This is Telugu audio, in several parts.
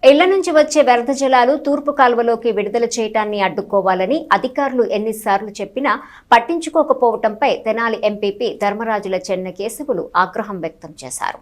ఇళ్ల నుంచి వచ్చే వ్యర్థ జలాలు తూర్పు కాల్వలోకి విడుదల చేయటాన్ని అడ్డుకోవాలని అధికారులు ఎన్నిసార్లు చెప్పినా పట్టించుకోకపోవడంపై తెనాలి ఎంపీపీ ధర్మరాజుల చెన్నకేశవులు ఆగ్రహం వ్యక్తం చేశారు.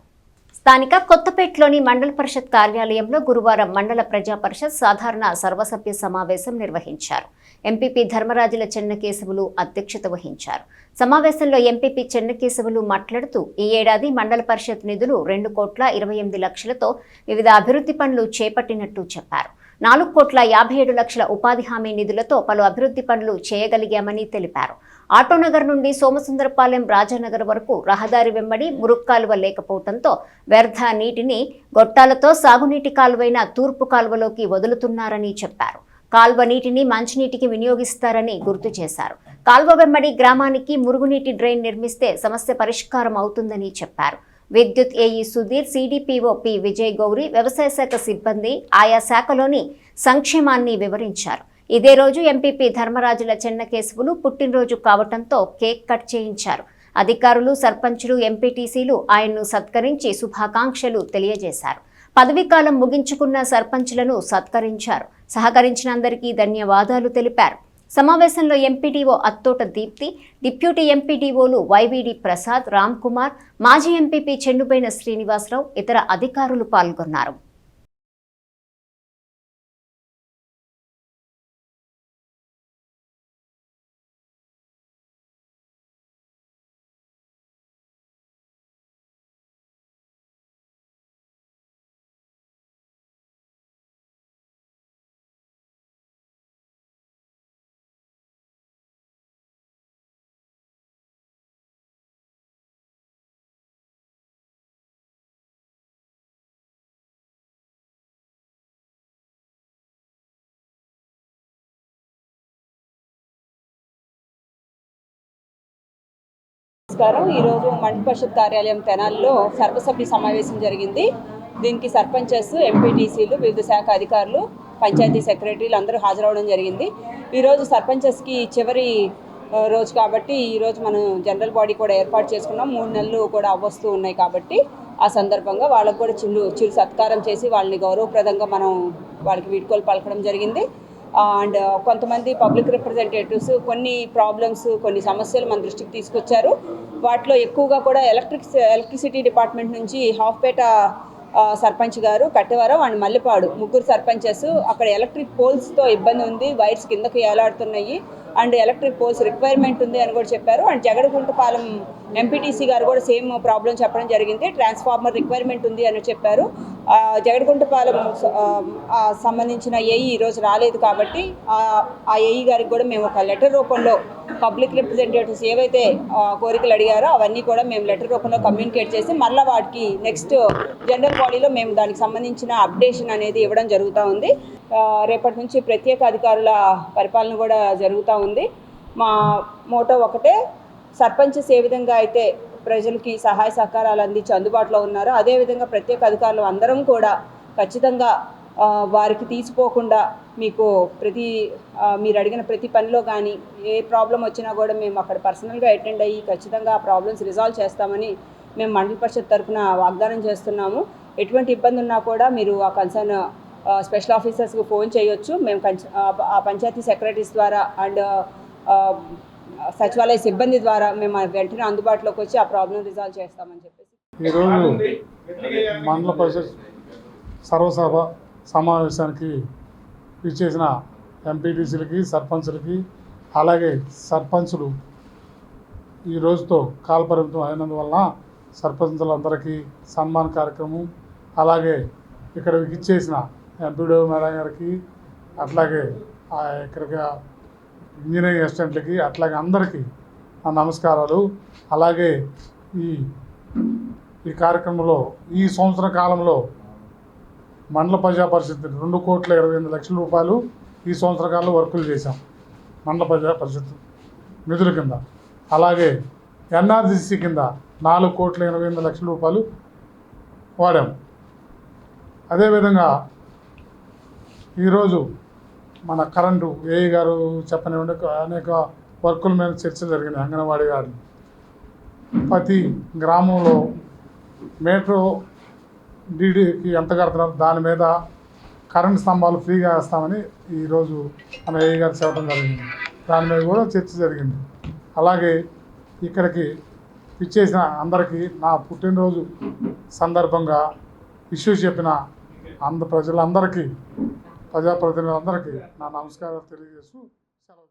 స్థానిక కొత్తపేటలోని మండల పరిషత్ కార్యాలయంలో గురువారం మండల ప్రజా పరిషత్ సాధారణ సర్వసభ్య సమావేశం నిర్వహించారు. ఎంపీపీ ధర్మరాజుల చెన్నకేశవులు అధ్యక్షత వహించారు. సమావేశంలో ఎంపీపీ చెన్నకేశవులు మాట్లాడుతూ ఈ ఏడాది మండల పరిషత్ నిధులు 2,28,00,000తో వివిధ అభివృద్ధి పనులు చేపట్టినట్టు చెప్పారు. 4,57,00,000 ఉపాధి హామీ నిధులతో పలు అభివృద్ధి పనులు చేయగలిగామని తెలిపారు. ఆటోనగర్ నుండి సోమసుందరపాలెం రాజానగర్ వరకు రహదారి వెంబడి మురుక్కాలువ లేకపోవడంతో వ్యర్థ నీటిని గొట్టాలతో సాగునీటి కాలువైన తూర్పు కాలువలోకి వదులుతున్నారని చెప్పారు. కాల్వ నీటిని మంచినీటికి వినియోగిస్తారని గుర్తు చేశారు. కాల్వ వెంబడి గ్రామానికి మురుగునీటి డ్రైన్ నిర్మిస్తే సమస్య పరిష్కారం అవుతుందని చెప్పారు. విద్యుత్ AE Sudheer, CDPO P Vijay Gauri, వ్యవసాయ శాఖ సిబ్బంది ఆయా శాఖలోని సంక్షేమాన్ని వివరించారు. ఇదే రోజు ఎంపీపీ ధర్మరాజుల చెన్నకేశవులు పుట్టినరోజు కావడంతో కేక్ కట్ చేయించారు. అధికారులు, సర్పంచులు, ఎంపీటీసీలు ఆయన్ను సత్కరించి శుభాకాంక్షలు తెలియజేశారు. పదవీకాలం ముగించుకున్న సర్పంచులను సత్కరించారు. సహకరించిన అందరికీ ధన్యవాదాలు తెలిపారు. సమావేశంలో ఎంపీడీఓ అత్తోట దీప్తి, డిప్యూటీ ఎంపీడీఓలు వైవీడి ప్రసాద్, రామ్ కుమార్, మాజీ ఎంపీపీ చెన్నుబైన శ్రీనివాసరావు, ఇతర అధికారులు పాల్గొన్నారు. నమస్కారం. ఈరోజు మండల పరిషత్ కార్యాలయం తెనాలిలో సర్వసభ్య సమావేశం జరిగింది. దీనికి సర్పంచెస్, ఎంపీటీసీలు, వివిధ శాఖ అధికారులు, పంచాయతీ సెక్రటరీలు అందరూ హాజరవడం జరిగింది. ఈరోజు సర్పంచెస్కి చివరి రోజు కాబట్టి ఈరోజు మనం జనరల్ బాడీ కూడా ఏర్పాటు చేసుకున్నాం. 3 నెలలు కూడా అవ్వస్తూ ఉన్నాయి కాబట్టి ఆ సందర్భంగా వాళ్ళకు కూడా చిరు సత్కారం చేసి వాళ్ళని గౌరవప్రదంగా మనం వాళ్ళకి వీడ్కోలు పలకడం జరిగింది. అండ్ కొంతమంది పబ్లిక్ రిప్రజెంటేటివ్స్ కొన్ని ప్రాబ్లమ్స్, కొన్ని సమస్యలు మన దృష్టికి తీసుకొచ్చారు. వాటిలో ఎక్కువగా కూడా ఎలక్ట్రిసిటీ డిపార్ట్మెంట్ నుంచి హాఫ్పేట సర్పంచ్ గారు, కట్టెవరం అండ్ మల్లెపాడు ముగ్గురు సర్పంచెస్ అక్కడ ఎలక్ట్రిక్ పోల్స్తో ఇబ్బంది ఉంది, వైర్స్ కిందకి ఏలాడుతున్నాయి అండ్ ఎలక్ట్రిక్ పోల్స్ రిక్వైర్మెంట్ ఉంది అని కూడా చెప్పారు. అండ్ జగడగుంటపాలెం ఎంపీటీసీ గారు కూడా సేమ్ ప్రాబ్లం చెప్పడం జరిగింది. ట్రాన్స్ఫార్మర్ రిక్వైర్మెంట్ ఉంది అని చెప్పారు. జగడగుంటపాలెం సంబంధించిన ఏఈ ఈరోజు రాలేదు కాబట్టి ఆ ఏఈ గారికి కూడా మేము ఒక లెటర్ రూపంలో పబ్లిక్ రిప్రజెంటేటివ్స్ ఏవైతే కోరికలు అడిగారో అవన్నీ కూడా మేము లెటర్ రూపంలో కమ్యూనికేట్ చేసి మళ్ళీ వాటికి నెక్స్ట్ జనరల్ బాడీలో మేము దానికి సంబంధించిన అప్డేషన్ అనేది ఇవ్వడం జరుగుతూ ఉంది. రేపటి నుంచి ప్రత్యేక అధికారుల పరిపాలన కూడా జరుగుతూ ఉంది. మా మోటో ఒకటే, సర్పంచెస్ ఏ విధంగా అయితే ప్రజలకి సహాయ సహకారాలు అందించి అందుబాటులో ఉన్నారో అదేవిధంగా ప్రత్యేక అధికారులు అందరం కూడా ఖచ్చితంగా వారికి తీసిపోకుండా మీకు మీరు అడిగిన ప్రతి పనిలో కానీ ఏ ప్రాబ్లం వచ్చినా కూడా మేము అక్కడ పర్సనల్గా అటెండ్ అయ్యి ఖచ్చితంగా ఆ ప్రాబ్లమ్స్ రిజాల్వ్ చేస్తామని మేము మండల పరిషత్ తరఫున వాగ్దానం చేస్తున్నాము. ఎటువంటి ఇబ్బంది ఉన్నా కూడా మీరు ఆ కన్సర్న్ స్పెషల్ ఆఫీసర్స్కి ఫోన్ చేయొచ్చు. మేము ఆ పంచాయతీ సెక్రటరీస్ ద్వారా అండ్ సచివాలయ సిబ్బంది ద్వారా మేము వెంటనే అందుబాటులోకి వచ్చి ఆ ప్రాబ్లం రిజాల్వ్ చేస్తామని చెప్పేసి ఈరోజు మండల పరిషత్ సర్వసభ సమావేశానికి ఇచ్చేసిన ఎంపీటీసీలకి, సర్పంచులకి, అలాగే సర్పంచులు ఈ రోజుతో కాలపరిమితం అయినందువలన సర్పంచులందరికీ సన్మాన కార్యక్రమం, అలాగే ఇక్కడ ఇచ్చేసిన ఎంపీడీఓ మేడం గారికి, అట్లాగే ఇక్కడికి ఇంజనీరింగ్ అసిస్టెంట్లకి, అట్లాగే అందరికీ నా నమస్కారాలు. అలాగే ఈ కార్యక్రమంలో ఈ సంవత్సర కాలంలో మండల ప్రజా పరిషత్ 2,28,00,000 రూపాయలు ఈ సంవత్సర కాలంలో వర్కులు చేశాం మండల ప్రజా పరిషత్ నిధుల కింద. అలాగే ఎన్ఆర్జీసీ కింద 4,88,00,000 రూపాయలు వాడాము. అదేవిధంగా ఈరోజు మన కరెంటు ఏఈ గారు చెప్పనివ్వండి, అనేక వర్కుల మీద చర్చలు జరిగినాయి. అంగన్వాడీ గారిని ప్రతి గ్రామంలో మీటర్ డీడీకి ఎంత కడుతున్నారు దాని మీద కరెంట్ స్తంభాలు ఫ్రీగా వేస్తామని ఈరోజు మన ఏఈ గారు చెప్పడం జరిగింది. దాని మీద కూడా చర్చ జరిగింది. అలాగే ఇక్కడికి ఇచ్చేసిన అందరికీ నా పుట్టినరోజు సందర్భంగా ఇష్యూ చెప్పిన ప్రజలందరికీ, ప్రజాప్రతినిధులందరికీ నా నమస్కారాలు తెలియజేస్తూ సెలవు.